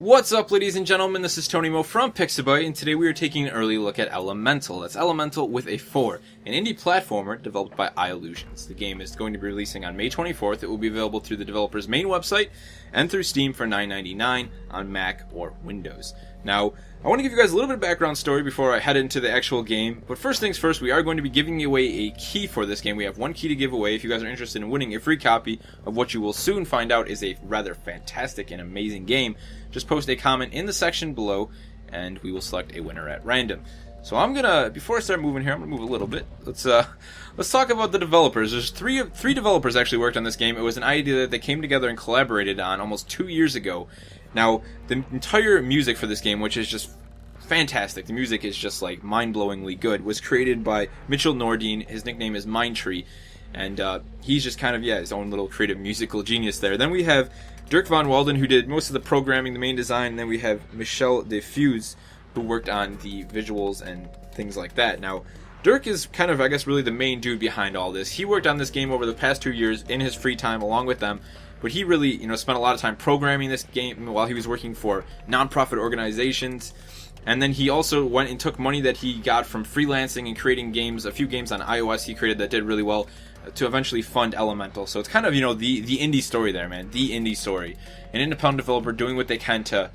What's up, ladies and gentlemen? This is Tony Mo from Pixabay, and today we are taking an early look at Element4l. That's Elemental with a 4, an indie platformer developed by iLusions. The game is going to be releasing on May 24th. It will be available through the developer's main website and through Steam for $9.99 on Mac or Windows. Now, I want to give you guys a little bit of background story before I head into the actual game, but first things first, we are going to be giving away a key for this game. We have one key to give away if you guys are interested in winning a free copy of what you will soon find out is a rather fantastic and amazing game. Just post a comment in the section below, and we will select a winner at random. So I'm gonna, before I start moving here, I'm gonna move a little bit. Let's talk about the developers. There's three developers actually worked on this game. It was an idea that they came together and collaborated on almost 2 years ago. Now, the entire music for this game, which is just fantastic, the music is just like mind-blowingly good, was created by Mitchell Nordine. His nickname is Mindtree, and he's just kind of, his own little creative musical genius there. Then we have Dirk Van Walden, who did most of the programming, the main design, and then we have Michel Defuse, who worked on the visuals and things like that. Now, Dirk is kind of, I guess, really the main dude behind all this. He worked on this game over the past 2 years in his free time along with them, but he really, spent a lot of time programming this game while he was working for non-profit organizations. And then he also went and took money that he got from freelancing and creating games, a few games on iOS he created that did really well, to eventually fund Elemental. So it's kind of, the indie story there, man. The indie story. An independent developer doing what they can to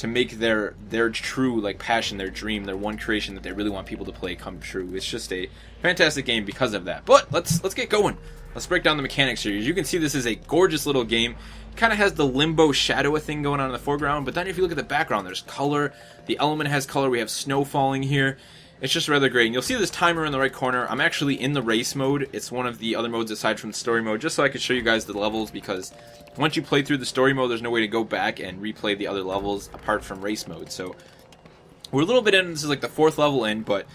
make their true, passion, their dream, their one creation that they really want people to play come true. It's just a fantastic game because of that. But let's get going. Let's break down the mechanics here. As you can see, this is a gorgeous little game. It kind of has the limbo shadow thing going on in the foreground, but then if you look at the background, there's color. The element has color. We have snow falling here. It's just rather great. And you'll see this timer in the right corner. I'm actually in the race mode. It's one of the other modes aside from the story mode, just so I could show you guys the levels, because once you play through the story mode, there's no way to go back and replay the other levels apart from race mode. So we're a little bit in. This is like the 4th level in, but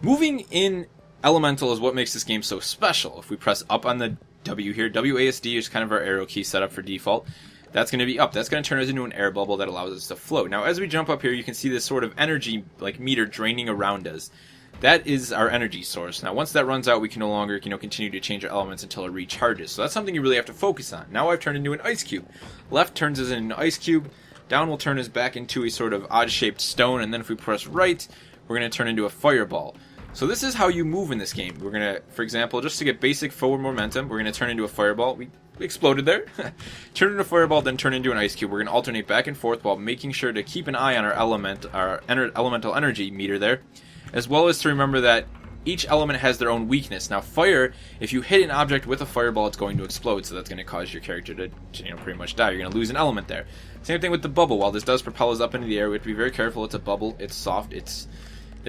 moving in Elemental is what makes this game so special. If we press up on the W here, WASD is kind of our arrow key set up for default. That's going to be up. That's going to turn us into an air bubble that allows us to float. Now, as we jump up here, you can see this sort of energy meter draining around us. That is our energy source. Now, once that runs out, we can no longer continue to change our elements until it recharges. So that's something you really have to focus on. Now I've turned into an ice cube. Left turns us into an ice cube. Down will turn us back into a sort of odd-shaped stone. And then if we press right, we're going to turn into a fireball. So this is how you move in this game. We're going to, for example, just to get basic forward momentum, we're going to turn into a fireball. We exploded there. Turn into a fireball, then turn into an ice cube. We're going to alternate back and forth while making sure to keep an eye on our elemental energy meter there, as well as to remember that each element has their own weakness. Now, fire, if you hit an object with a fireball, it's going to explode, so that's going to cause your character to pretty much die. You're going to lose an element there. Same thing with the bubble. While this does propel us up into the air, we have to be very careful. It's a bubble. It's soft. It's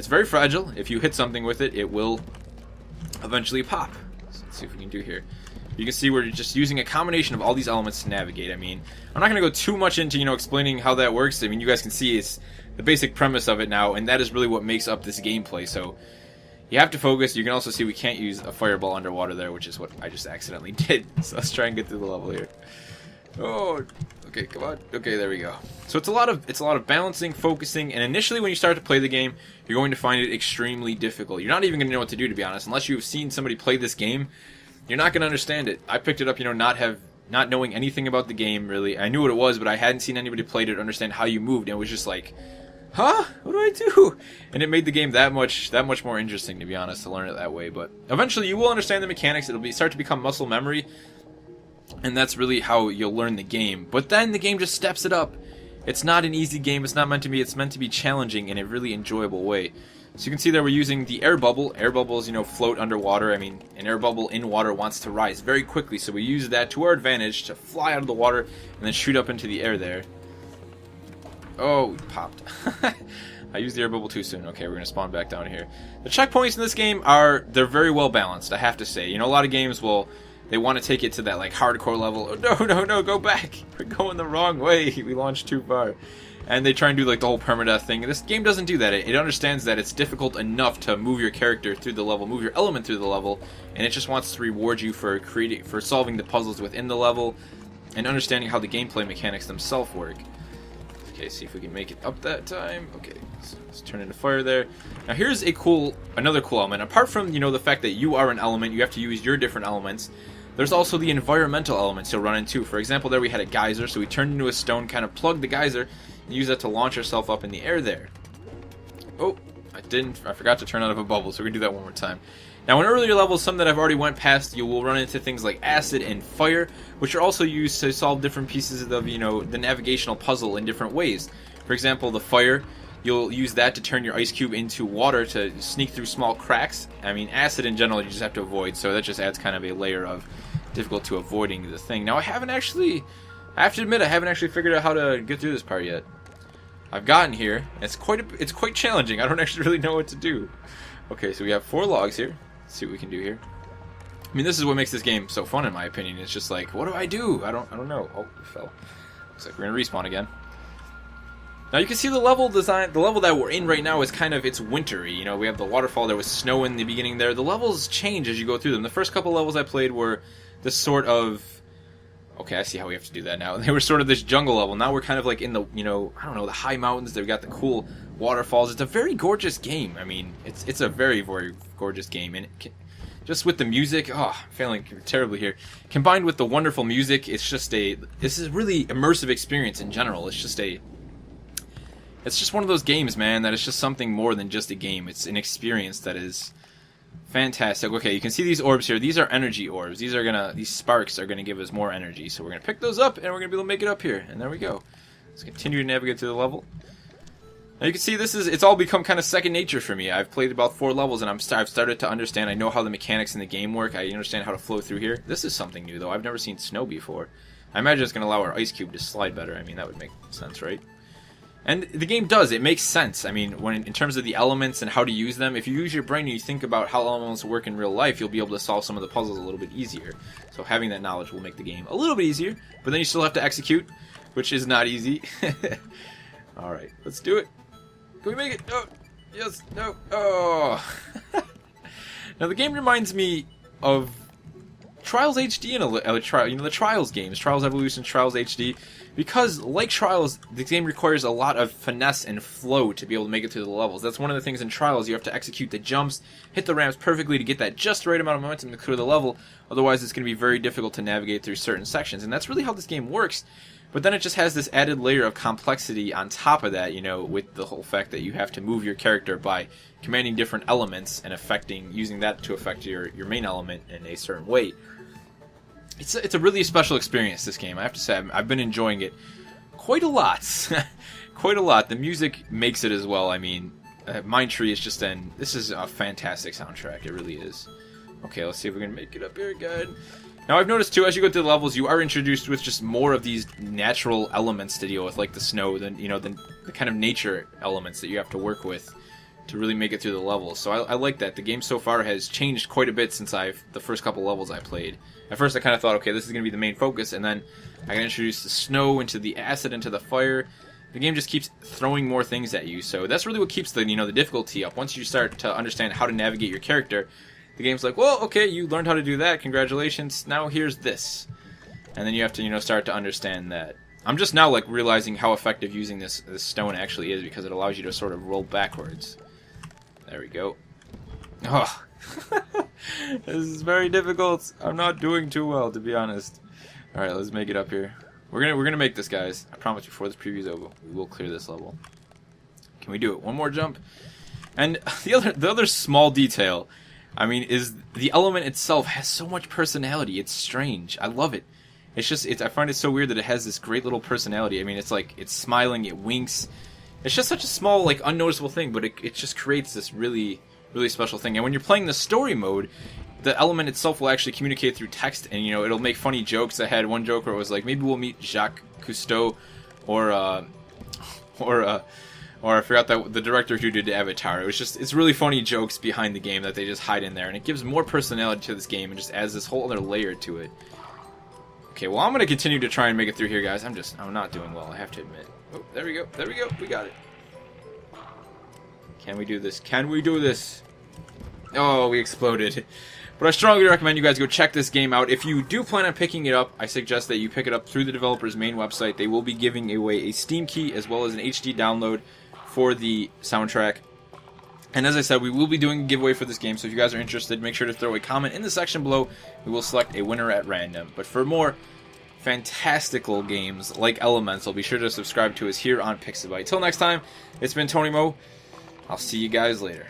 very fragile. If you hit something with it, it will eventually pop. So let's see if we can do here. You can see we're just using a combination of all these elements to navigate. I mean, I'm not going to go too much into, explaining how that works. I mean, you guys can see it's the basic premise of it now, and that is really what makes up this gameplay. So you have to focus. You can also see we can't use a fireball underwater there, which is what I just accidentally did. So let's try and get through the level here. Oh, okay, come on. Okay, there we go. So it's a lot of balancing, focusing, and initially when you start to play the game, you're going to find it extremely difficult. You're not even going to know what to do, to be honest, unless you've seen somebody play this game. You're not going to understand it. I picked it up, not knowing anything about the game, really. I knew what it was, but I hadn't seen anybody play it or understand how you moved, and it was just like, huh? What do I do? And it made the game that much more interesting, to be honest, to learn it that way. But eventually you will understand the mechanics. It'll start to become muscle memory, and that's really how you'll learn the game. But then the game just steps it up. It's not an easy game. It's not meant to be. It's meant to be challenging in a really enjoyable way. So you can see that we're using the air bubble. Air bubbles, float underwater. I mean, an air bubble in water wants to rise very quickly, so we use that to our advantage to fly out of the water and then shoot up into the air there. Oh, we popped. I used the air bubble too soon. Okay, we're going to spawn back down here. The checkpoints in this game they're very well balanced, I have to say. A lot of games they want to take it to that hardcore level. Oh, no, go back. We're going the wrong way. We launched too far. And they try and do the whole permadeath thing. This game doesn't do that. It understands that it's difficult enough to move your character through the level, move your element through the level, and it just wants to reward you for solving the puzzles within the level and understanding how the gameplay mechanics themselves work. Okay, see if we can make it up that time. Okay, so let's turn into fire there. Now here's another cool element. Apart from the fact that you are an element, you have to use your different elements. There's also the environmental elements you'll run into. For example, there we had a geyser, so we turned into a stone, kind of plugged the geyser, and used that to launch ourselves up in the air there. Oh, I forgot to turn out of a bubble, so we're going to do that one more time. Now, in earlier levels, some that I've already went past, you will run into things like acid and fire, which are also used to solve different pieces of, you know, the navigational puzzle in different ways. For example, the fire, you'll use that to turn your ice cube into water to sneak through small cracks. I mean, acid in general, you just have to avoid, so that just adds kind of a layer of difficult to avoiding the thing. Now, I have to admit, I haven't actually figured out how to get through this part yet. I've gotten here, and it's quite challenging. I don't actually really know what to do. Okay, so we have 4 logs here. Let's see what we can do here. I mean, this is what makes this game so fun, in my opinion. It's just like, what do I do? I don't know. Oh, we fell. Looks like we're gonna respawn again. Now you can see the level design. The level that we're in right now is kind of, it's wintry. You know, we have the waterfall. There was snow in the beginning there. The levels change as you go through them. The first couple levels I played were this sort of. Okay, I see how we have to do that now. They were sort of this jungle level. Now we're kind of like in the, you know, I don't know, the high mountains. They've got the cool waterfalls. It's a very gorgeous game. I mean, it's a very, very gorgeous game. And just with the music, oh, I'm failing terribly here. Combined with the wonderful music, it's just this is a really immersive experience in general. It's just one of those games, man, that it's just something more than just a game. It's an experience that is fantastic. Okay, you can see these orbs here. These are energy orbs. These sparks are gonna give us more energy. So we're gonna pick those up, and we're gonna be able to make it up here. And there we go. Let's continue to navigate through the level. Now you can see it's all become kind of second nature for me. I've played about 4 levels, and I've started to understand. I know how the mechanics in the game work. I understand how to flow through here. This is something new, though. I've never seen snow before. I imagine it's gonna allow our ice cube to slide better. I mean, that would make sense, right? And the game does. It makes sense. I mean, in terms of the elements and how to use them, if you use your brain and you think about how elements work in real life, you'll be able to solve some of the puzzles a little bit easier. So having that knowledge will make the game a little bit easier, but then you still have to execute, which is not easy. Alright, let's do it. Can we make it? Oh, yes, no, oh. Now the game reminds me of Trials HD you know, the Trials games, Trials Evolution, Trials HD, because like Trials, the game requires a lot of finesse and flow to be able to make it through the levels. That's one of the things in Trials. You have to execute the jumps, hit the ramps perfectly to get that just right amount of momentum to clear the level. Otherwise, it's going to be very difficult to navigate through certain sections, and that's really how this game works. But then it just has this added layer of complexity on top of that, you know, with the whole fact that you have to move your character by commanding different elements and using that to affect your main element in a certain way. It's a really special experience, this game. I have to say, I've been enjoying it quite a lot. Quite a lot. The music makes it as well. I mean, Mindtree is just this is a fantastic soundtrack. It really is. Okay, let's see if we can make it up here again. Now, I've noticed, too, as you go through the levels, you are introduced with just more of these natural elements to deal with, like the snow, the kind of nature elements that you have to work with to really make it through the levels. So I like that. The game so far has changed quite a bit since the first couple levels I played. At first I kind of thought, okay, this is going to be the main focus, and then I got introduced the snow, into the acid, into the fire. The game just keeps throwing more things at you, so that's really what keeps the difficulty up. Once you start to understand how to navigate your character, the game's like, well, okay, you learned how to do that, congratulations, now here's this. And then you have to, start to understand that. I'm just now, realizing how effective using this stone actually is, because it allows you to sort of roll backwards. There we go. Oh. This is very difficult. I'm not doing too well, to be honest. Alright, let's make it up here. We're gonna make this, guys. I promise before this preview is over, we will clear this level. Can we do it? One more jump? And the other small detail, I mean, is the element itself has so much personality. It's strange. I love it. I find it so weird that it has this great little personality. I mean, it's smiling, it winks. It's just such a small, unnoticeable thing, but it just creates this really, really special thing. And when you're playing the story mode, the element itself will actually communicate through text, and it'll make funny jokes. I had one joke where it was like, maybe we'll meet Jacques Cousteau, or I forgot the director who did Avatar. It's really funny jokes behind the game that they just hide in there, and it gives more personality to this game and just adds this whole other layer to it. Okay, well, I'm gonna continue to try and make it through here, guys. I'm not doing well, I have to admit. Oh, there we go, we got it. Can we do this? Can we do this? Oh, we exploded. But I strongly recommend you guys go check this game out. If you do plan on picking it up, I suggest that you pick it up through the developer's main website. They will be giving away a Steam key as well as an HD download for the soundtrack. And as I said, we will be doing a giveaway for this game, so if you guys are interested, make sure to throw a comment in the section below. We will select a winner at random. But for more fantastical games like Elemental, be sure to subscribe to us here on Pixabay. Till next time, it's been Tony Mo. I'll see you guys later.